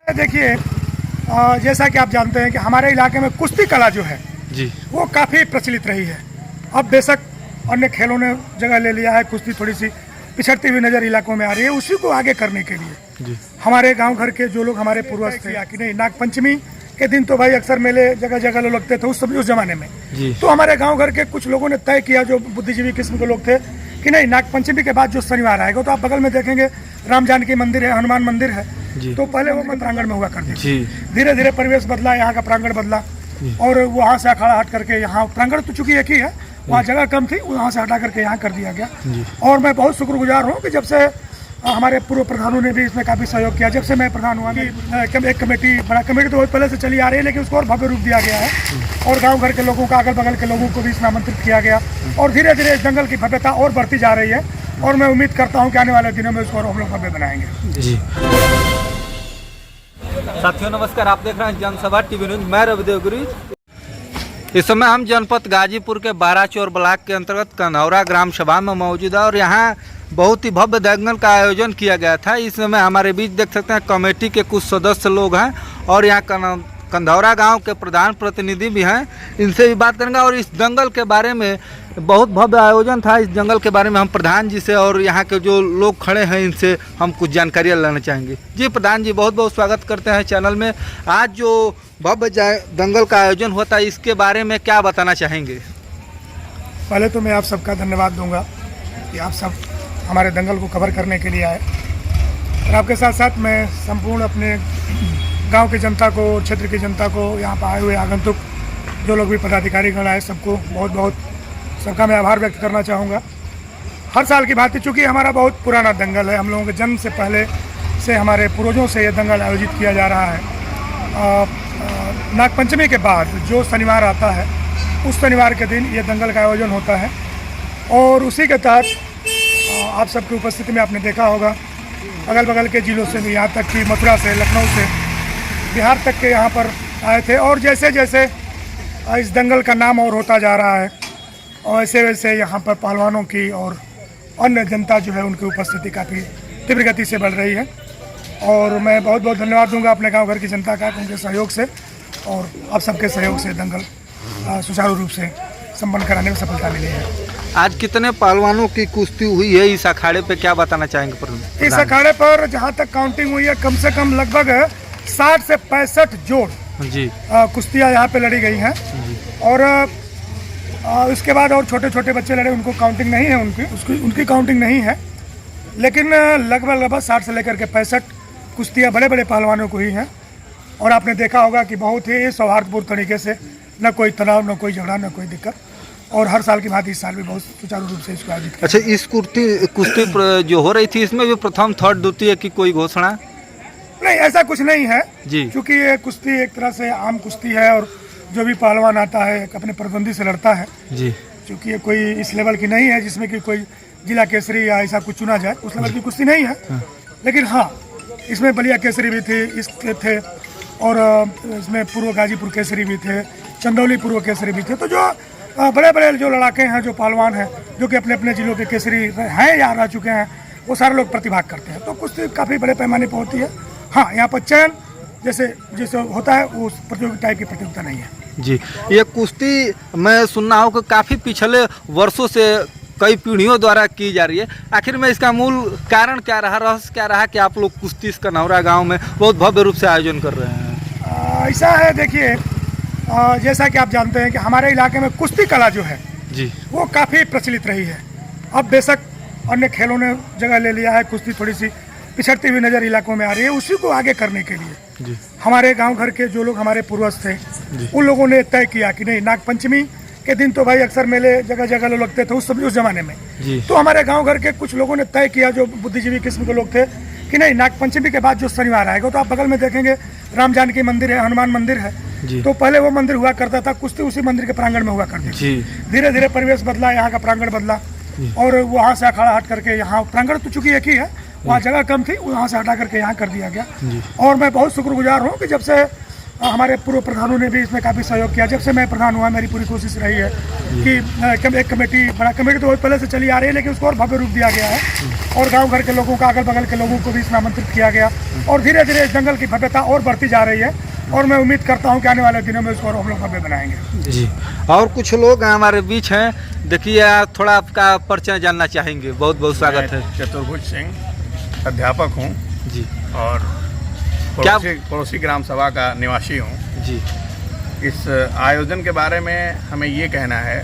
देखिए, जैसा कि आप जानते हैं कि हमारे इलाके में कुश्ती कला जो है जी वो काफ़ी प्रचलित रही है। अब बेशक अन्य खेलों ने जगह ले लिया है, कुश्ती थोड़ी सी पिछड़ती हुई नज़र इलाकों में आ रही है। उसी को आगे करने के लिए जी हमारे गांव घर के जो लोग हमारे पूर्वज थे कि नहीं, नागपंचमी के दिन तो भाई अक्सर मेले जगह जगह लोग लगते थे उस जमाने में। जी तो हमारे गांव घर के कुछ लोगों ने तय किया, जो बुद्धिजीवी किस्म के लोग थे, कि नहीं, नागपंचमी के बाद जो शनिवार आएगा तो आप बगल में देखेंगे राम जानकी मंदिर है, हनुमान मंदिर है। तो पहले वो प्रांगण में हुआ करते थे। धीरे धीरे परिवेश बदला, यहाँ का प्रांगण बदला और वहाँ से अखाड़ा हट करके यहाँ प्रांगण तो चूंकि एक ही है, वहाँ जगह कम थी, वहाँ से हटा करके यहाँ कर दिया गया। और मैं बहुत शुक्रगुजार हूँ कि जब से हमारे पूर्व प्रधानों ने भी इसमें काफ़ी सहयोग किया। जब से मैं प्रधान हुआ कि एक कमेटी, बड़ा कमेटी तो बहुत पहले से चली आ रही है, लेकिन उसको और भव्य रूप दिया गया है और गांव घर के लोगों का, अगल बगल के लोगों को भी इसमें आमंत्रित किया गया और धीरे धीरे इस दंगल की भव्यता और बढ़ती जा रही है और मैं उम्मीद करता हूं कि आने वाले दिनों में उसको और हम लोग भव्य बनाएंगे। जी साथियों नमस्कार, आप देख रहे हैं जनसभा टीवी न्यूज। मैं रविदेव गुरु। इस समय हम जनपद गाजीपुर के बाराचौर ब्लॉक के अंतर्गत कन्हौरा ग्राम सभा में मौजूद है और यहाँ बहुत ही भव्य दंगल का आयोजन किया गया था। इस समय हमारे बीच देख सकते हैं कमेटी के कुछ सदस्य लोग हैं और यहाँ कंधौरा गांव के प्रधान प्रतिनिधि भी हैं। इनसे भी बात करेंगे और इस दंगल के बारे में, बहुत भव्य आयोजन था, इस दंगल के बारे में हम प्रधान जी से और यहाँ के जो लोग खड़े हैं इनसे हम कुछ जानकारियाँ लेना चाहेंगे। जी प्रधान जी, बहुत बहुत स्वागत करते हैं चैनल में। आज जो भव्य दंगल का आयोजन हुआ था इसके बारे में क्या बताना चाहेंगे? पहले तो मैं आप सबका धन्यवाद दूंगा कि आप सब हमारे दंगल को कवर करने के लिए आए और आपके साथ साथ मैं संपूर्ण अपने गांव की जनता को, क्षेत्र की जनता को, यहाँ पर आए हुए आगंतुक जो लोग भी पदाधिकारीगण आए, सबको बहुत बहुत सबका मैं आभार व्यक्त करना चाहूँगा। हर साल की भांति, चूँकि हमारा बहुत पुराना दंगल है, हम लोगों के जन्म से पहले से हमारे पूर्वजों से ये दंगल आयोजित किया जा रहा है। नागपंचमी के बाद जो शनिवार आता है उस शनिवार के दिन ये दंगल का आयोजन होता है और उसी के तहत आप सबकी उपस्थिति में आपने देखा होगा अगल बगल के जिलों से भी, यहाँ तक कि मथुरा से, लखनऊ से, बिहार तक के यहाँ पर आए थे। और जैसे जैसे इस दंगल का नाम और होता जा रहा है और वैसे वैसे यहाँ पर पहलवानों की और अन्य जनता जो है उनकी उपस्थिति काफ़ी तीव्र गति से बढ़ रही है और मैं बहुत बहुत धन्यवाद दूंगा अपने गांव घर की जनता का, उनके सहयोग से और आप सबके सहयोग से दंगल सुचारू रूप से संपन्न कराने में सफलता मिली है। आज कितने पहलवानों की कुश्ती हुई है इस अखाड़े पे, क्या बताना चाहेंगे प्रधान? इस अखाड़े पर जहाँ तक काउंटिंग हुई है, कम से कम लगभग 60 से 65 जोड़ जी कुश्तियाँ यहाँ पे लड़ी गई हैं और उसके बाद और छोटे छोटे बच्चे लड़े, उनको काउंटिंग नहीं है, उनकी काउंटिंग नहीं है, लेकिन लगभग 60 से लेकर के 65 कुश्तियाँ बड़े बड़े पहलवानों को हुई हैं और आपने देखा होगा कि बहुत ही सौहार्दपूर्ण तरीके से, न कोई तनाव, न कोई झगड़ा, न कोई दिक्कत, और हर साल की भांति इस साल भी बहुत सुचारू रूप से इसको आयोजित किया। अच्छा, इस कुश्ती जो हो रही थी इसमें भी प्रथम, थर्ड, द्वितीय की कोई घोषणा? नहीं, ऐसा कुछ नहीं है जी, क्योंकि ये कुश्ती एक तरह से आम कुश्ती है और जो भी पहलवान आता है अपने प्रतिद्वंदी से लड़ता है जी। क्योंकि ये कोई इस लेवल की नहीं है जिसमें कि कोई जिला केसरी या ऐसा कुछ चुना जाए, उस लेवल की कुश्ती नहीं है। लेकिन हाँ, इसमें बलिया केसरी भी थे, इसके थे और इसमें पूर्व गाजीपुर केसरी भी थे, चंदौली पूर्व केसरी भी थे। तो जो बड़े बड़े जो लड़ाके हैं, जो पहलवान हैं, जो कि अपने अपने जिलों के केसरी हैं या रह चुके हैं, वो सारे लोग प्रतिभाग करते हैं। तो कुश्ती काफ़ी बड़े पैमाने पर होती है। हाँ, यहाँ पर चयन जैसे होता है वो प्रतियोगिता टाइप की प्रतियोगिता नहीं है जी। ये कुश्ती मैं सुनना हूँ कि काफ़ी पिछले वर्षों से कई पीढ़ियों द्वारा की जा रही है। आखिर में इसका मूल कारण क्या रहा, रहस्य क्या रहा कि आप लोग कुश्ती इस कन्हौरा गांव में बहुत भव्य रूप से आयोजन कर रहे हैं? ऐसा है, देखिए, जैसा कि आप जानते हैं कि हमारे इलाके में कुश्ती कला जो है जी वो काफ़ी प्रचलित रही है। अब बेशक अन्य खेलों ने जगह ले लिया है, कुश्ती थोड़ी सी पिछड़ती हुई नज़र इलाकों में आ रही है। उसी को आगे करने के लिए हमारे गांव घर के जो लोग हमारे पूर्वज थे उन लोगों ने तय किया कि नहीं, नागपंचमी के दिन तो भाई अक्सर मेले जगह जगह लोग लगते थे उस जमाने में। तो हमारे गांव घर के कुछ लोगों ने तय किया, जो बुद्धिजीवी किस्म के लोग थे, कि नहीं, नागपंचमी के बाद जो शनिवार आएगा तो आप बगल में देखेंगे राम जानकी मंदिर है, हनुमान मंदिर है। तो पहले वो मंदिर हुआ करता था, कुश्ती उसी मंदिर के प्रांगण में हुआ करती थी। धीरे धीरे परिवेश बदला, यहाँ का प्रांगण बदला और वहाँ से अखाड़ा हट करके यहाँ, प्रांगण तो चूंकि एक ही है, वहाँ जगह कम थी, वहाँ से हटा करके यहाँ कर दिया गया। और मैं बहुत शुक्रगुजार हूँ कि जब से हमारे पूर्व प्रधानों ने भी इसमें काफ़ी सहयोग किया। जब से मैं प्रधान हुआ मेरी पूरी कोशिश रही है कि एक कमेटी बड़ा कमेटी तो पहले से चली आ रही है, लेकिन उसको और भव्य रूप दिया गया है और गांव घर के लोगों का, अगल बगल के लोगों को भी इसमें आमंत्रित किया गया और धीरे धीरे इस दंगल की भव्यता और बढ़ती जा रही है और मैं उम्मीद करता हूं कि आने वाले दिनों में इसको और हम लोग भव्य बनाएंगे। जी, और कुछ लोग हमारे बीच हैं, देखिए थोड़ा आपका परिचय जानना चाहेंगे। बहुत बहुत स्वागत है। चतुर्भुज सिंह अध्यापक हूँ जी, और पड़ोसी ग्राम सभा का निवासी हूँ जी। इस आयोजन के बारे में हमें ये कहना है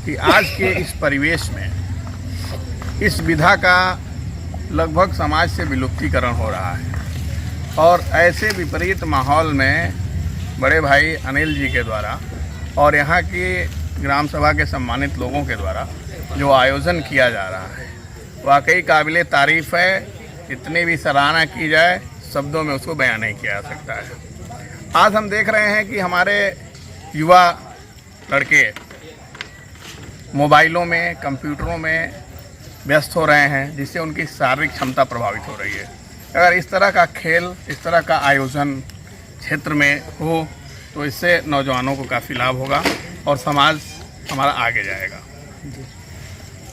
कि आज के इस परिवेश में इस विधा का लगभग समाज से विलुप्तीकरण हो रहा है और ऐसे विपरीत माहौल में बड़े भाई अनिल जी के द्वारा और यहाँ की ग्राम सभा के सम्मानित लोगों के द्वारा जो आयोजन किया जा रहा है वाकई काबिले तारीफ़ है। इतनी भी सराहना की जाए शब्दों में उसको बयान नहीं किया जा सकता है। आज हम देख रहे हैं कि हमारे युवा लड़के मोबाइलों में, कंप्यूटरों में व्यस्त हो रहे हैं, जिससे उनकी शारीरिक क्षमता प्रभावित हो रही है। अगर इस तरह का खेल, इस तरह का आयोजन क्षेत्र में हो तो इससे नौजवानों को काफ़ी लाभ होगा और समाज हमारा आगे जाएगा।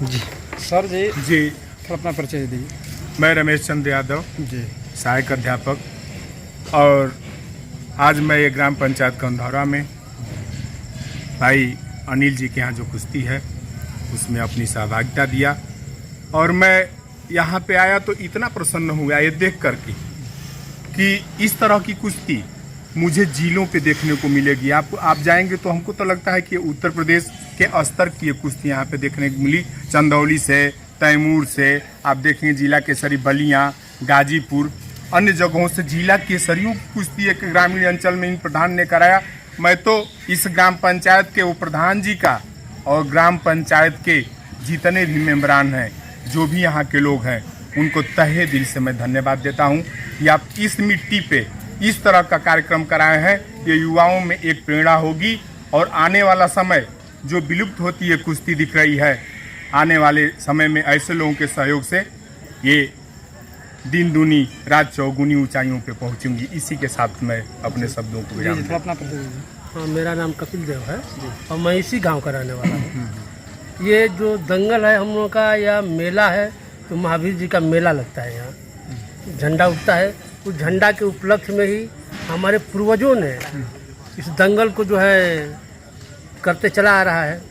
जी सर जी जी, थोड़ा अपना परिचय दीजिए। मैं रमेश चंद्र यादव, जी सहायक अध्यापक, और आज मैं ये ग्राम पंचायत कंधौरा में भाई अनिल जी के यहाँ जो कुश्ती है उसमें अपनी सहभागिता दिया और मैं यहाँ पे आया तो इतना प्रसन्न हुआ ये देख कर के कि इस तरह की कुश्ती मुझे जिलों पे देखने को मिलेगी। आप जाएंगे तो हमको तो लगता है कि उत्तर प्रदेश के स्तर की ये कुश्ती यहाँ पे देखने को मिली। चंदौली से, तैमूर से, आप देखेंगे जिला केसरी बलिया, गाजीपुर, अन्य जगहों से जिला केसरियों की कुश्ती एक ग्रामीण अंचल में इन प्रधान ने कराया। मैं तो इस ग्राम पंचायत के उप प्रधान जी का और ग्राम पंचायत के जितने भी मेंबरान हैं, जो भी यहाँ के लोग हैं, उनको तहे दिल से मैं धन्यवाद देता हूँ कि आप इस मिट्टी पे इस तरह का कार्यक्रम कराए हैं। ये युवाओं में एक प्रेरणा होगी और आने वाला समय जो विलुप्त होती है कुश्ती दिख रही है, आने वाले समय में ऐसे लोगों के सहयोग से ये दिन दूनी रात चौगुनी ऊंचाइयों पे पहुंचूंगी। इसी के साथ मैं अपने शब्दों को विराम थोड़ा अपना परिचय दीजिए। हाँ, मेरा नाम कपिल देव है और मैं इसी गांव का रहने वाला हूँ। ये जो दंगल है हम लोग का, या मेला है, तो महावीर जी का मेला लगता है। यहाँ झंडा उठता है, उस झंडा के उपलक्ष्य में ही हमारे पूर्वजों ने इस दंगल को जो है करते चला आ रहा है।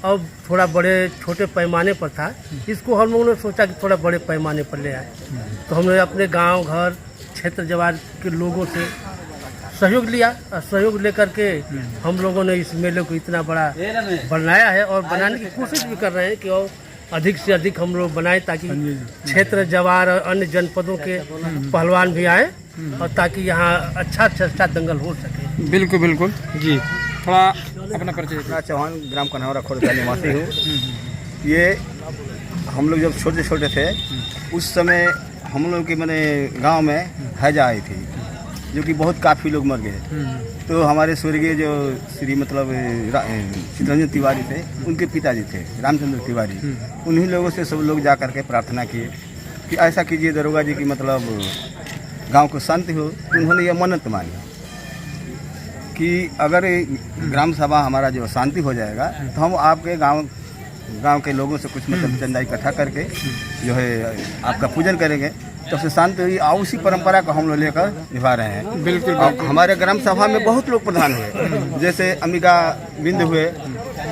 अब थोड़ा बड़े छोटे पैमाने पर था, इसको हम लोगों ने सोचा कि थोड़ा बड़े पैमाने पर ले आए, तो हमने अपने गांव घर क्षेत्र जवार के लोगों से सहयोग लिया और सहयोग लेकर के हम लोगों ने इस मेले को इतना बड़ा बनाया है और बनाने की कोशिश भी कर रहे हैं कि और अधिक से अधिक हम लोग बनाएं, ताकि क्षेत्र जवार और अन्य जनपदों के पहलवान भी आए और ताकि यहाँ अच्छा दंगल हो सके। बिल्कुल बिल्कुल जी, थोड़ा अपना परिचय दीजिए। मैं चौहान ग्राम कन्हौरा खुर्द का निवासी हूँ। ये हम लोग जब छोटे छोटे थे उस समय हम लोग के मैंने गांव में हैजा आई थी, जो कि बहुत काफ़ी लोग मर गए। तो हमारे स्वर्गीय जो श्री मतलब चितरंजन तिवारी थे, उनके पिताजी थे रामचंद्र तिवारी, उन्हीं लोगों से सब लोग जा कर के प्रार्थना किए कि ऐसा कीजिए दरोगा जी की मतलब गांव को शांति हो। तो उन्होंने ये मन्नत मानी कि अगर ग्राम सभा हमारा जो शांति हो जाएगा तो हम आपके गांव के लोगों से कुछ मतलब चंदा इकट्ठा करके जो है आपका पूजन करेंगे। तो उससे शांति हुई और उसी परंपरा को हम लोग लेकर निभा रहे हैं। बिल्कुल हमारे ग्राम सभा में बहुत लोग प्रधान हुए, जैसे अंबिका बिंद हुए,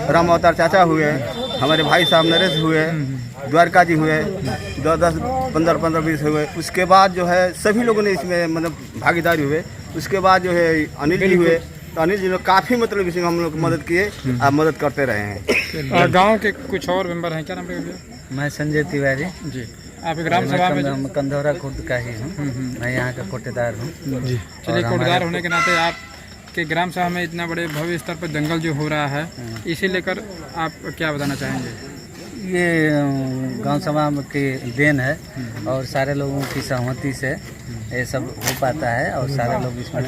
राम अवतार चाचा हुए, हमारे भाई साहब नरेश हुए, द्वारका जी हुए, 10 15 20 हुए। उसके बाद जो है सभी लोगों ने इसमें मतलब भागीदारी हुए। उसके बाद जो है अनिल जी हुए, तो अनिल जी ने काफ़ी मतलब इसमें हम लोग मदद किए और मदद करते रहे हैं। गांव के कुछ और मेंबर हैं, क्या नाम है? मैं संजय तिवारी जी, आप ग्राम सभा में कंधौरा खुर्द का ही हूँ। मैं यहाँ का कोटेदार हूँ। चलिए, कोटेदार होने के नाते आप के ग्राम सभा में इतना बड़े भव्य स्तर पर दंगल जो हो रहा है, इसे लेकर आप क्या बताना चाहेंगे? ये गांव सभा की देन है और सारे लोगों की सहमति से ये सब हो पाता है और सारे लोग इसमें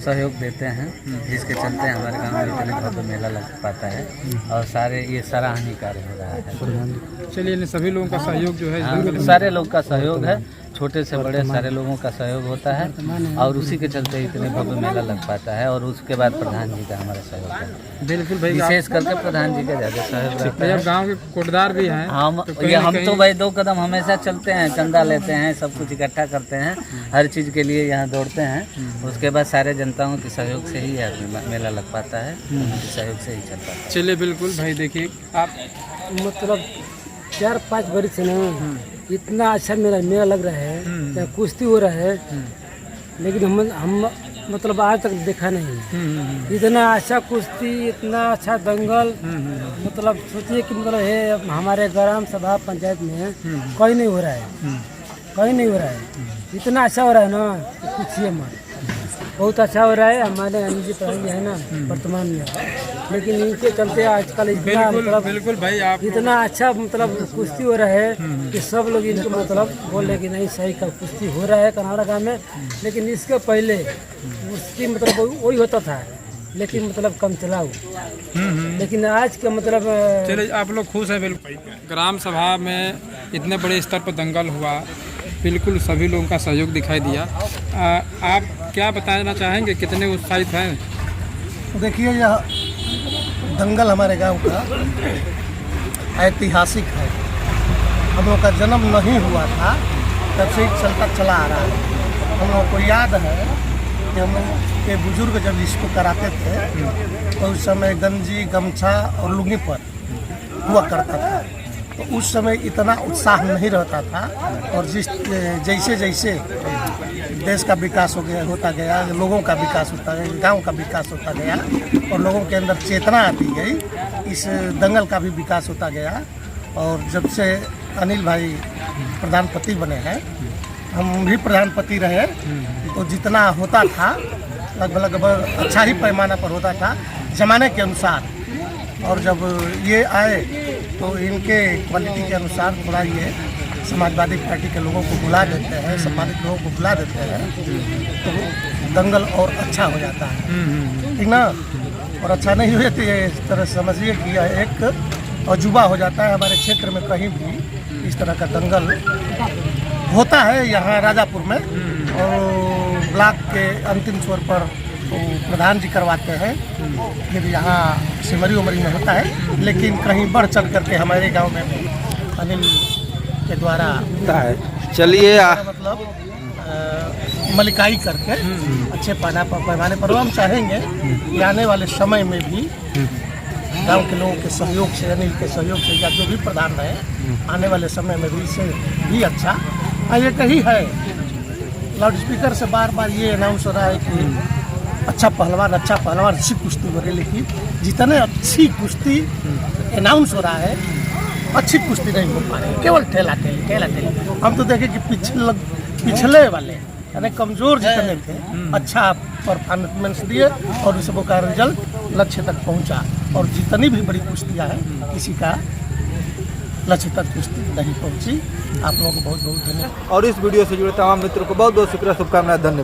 सहयोग देते हैं, जिसके चलते हमारे गांव में इतने भव्य मेला लग पाता है और सारे ये सराहनीय कार्य हो रहा है। चलिए, इन सभी लोगों का सहयोग जो है सारे लोग का सहयोग है, छोटे से बड़े सारे लोगों का सहयोग होता है और उसी के चलते इतने भव्य मेला लग पाता है। और उसके बाद प्रधान जी का हमारा सहयोग है, बिल्कुल भाई। विशेष करके प्रधान जी का ज़्यादा सहयोग रहता है। जब गांव के कोटदार भी हैं हम तो भाई 2 कदम हमेशा चलते हैं, चंदा लेते हैं, सब कुछ इकट्ठा करते हैं, हर चीज़ के लिए यहाँ दौड़ते हैं। उसके बाद सारे जनताओं के सहयोग से ही मेला लग पाता है, उनके सहयोग से ही चल पाता है। चलिए बिल्कुल भाई, देखिए आप मतलब 4-5 बरस से ना इतना अच्छा मेला लग रहा है, चाहे कुश्ती हो रहा है, लेकिन हम मतलब आज तक देखा नहीं इतना अच्छा कुश्ती, इतना अच्छा दंगल। मतलब सोचिए कि मतलब है हमारे ग्राम सभा पंचायत में कहीं नहीं हो रहा है, कहीं नहीं हो रहा है। इतना अच्छा हो रहा है ना कि पूछिए मत, बहुत अच्छा हो रहा है। हमारे अनिल जी प्रधान जी है ना वर्तमान में, लेकिन इनके चलते आजकल इतना मतलब बिल्कुल भाई आप इतना अच्छा मतलब कुश्ती हो रहा है कि सब लोग इनको मतलब बोल रहे कि नहीं सही का कुश्ती हो रहा है कन्हावरा गाँव में। लेकिन इसके पहले कुश्ती मतलब वही होता था, लेकिन मतलब कम चलाऊ। लेकिन आज के मतलब चलिए आप लोग खुश हैं बिल्कुल। ग्राम सभा में इतने बड़े स्तर पर दंगल हुआ, बिल्कुल सभी लोगों का सहयोग दिखाई दिया। आप क्या बताना चाहेंगे, कितने उत्साहित हैं? देखिए, यह दंगल हमारे गांव का ऐतिहासिक है। हम लोग का जन्म नहीं हुआ था तब से चलता चला आ रहा है। हम लोग को याद है कि हम लोग के बुजुर्ग जब इसको कराते थे तो उस समय गंजी, गमछा और लुंगी पर हुआ करता था। तो उस समय इतना उत्साह नहीं रहता था, और जैसे जैसे देश का विकास होता गया, लोगों का विकास होता गया, गांव का विकास होता गया और लोगों के अंदर चेतना आती गई, इस दंगल का भी विकास होता गया। और जब से अनिल भाई प्रधानपति बने हैं, हम भी प्रधानपति रहे, तो जितना होता था लगभग अच्छा ही पैमाना पर होता था ज़माने के अनुसार। और जब ये आए तो इनके क्वालिटी के अनुसार थोड़ा ये समाजवादी पार्टी के लोगों को बुला देते हैं, सम्मानित लोगों को बुला देते हैं, तो दंगल और अच्छा हो जाता है, ठीक ना। और अच्छा नहीं हुए तो ये इस तरह समझिए कि यह एक अजूबा हो जाता है। हमारे क्षेत्र में कहीं भी इस तरह का दंगल होता है, यहाँ राजापुर में, और ब्लॉक के अंतिम छोर पर तो प्रधान जी करवाते हैं, फिर यहाँ सिमरी उमरी में होता है। लेकिन कहीं बढ़ चढ़ करके हमारे गांव में भी अनिल के द्वारा होता है। चलिए मतलब मलिकाई करके अच्छे पैमाने पर हम चाहेंगे कि आने वाले समय में भी गांव के लोगों के सहयोग से, अनिल के सहयोग से, या जो भी प्रधान रहे, आने वाले समय में भी इसे भी अच्छा। ये कही है लाउड स्पीकर से बार बार ये अनाउंस हो रहा है कि अच्छा पहलवान अच्छी कुश्ती हो रही है, लेकिन जितने अच्छी कुश्ती अनाउंस हो रहा है, अच्छी कुश्ती नहीं हो पा रही, केवल ठेला ठेली। हम तो देखें कि पिछले वाले यानी कमज़ोर जितने थे अच्छा परफॉर्मेंस दिए और उसको का रिजल्ट लक्ष्य तक पहुंचा। और जितनी भी बड़ी कुश्तियाँ हैं, किसी का लक्ष्य तक कुश्ती नहीं पहुंची। आप लोगों को बहुत बहुत धन्यवाद। और इस वीडियो से जुड़े तमाम मित्रों को बहुत बहुत शुक्रिया, शुभकामनाएं, धन्यवाद।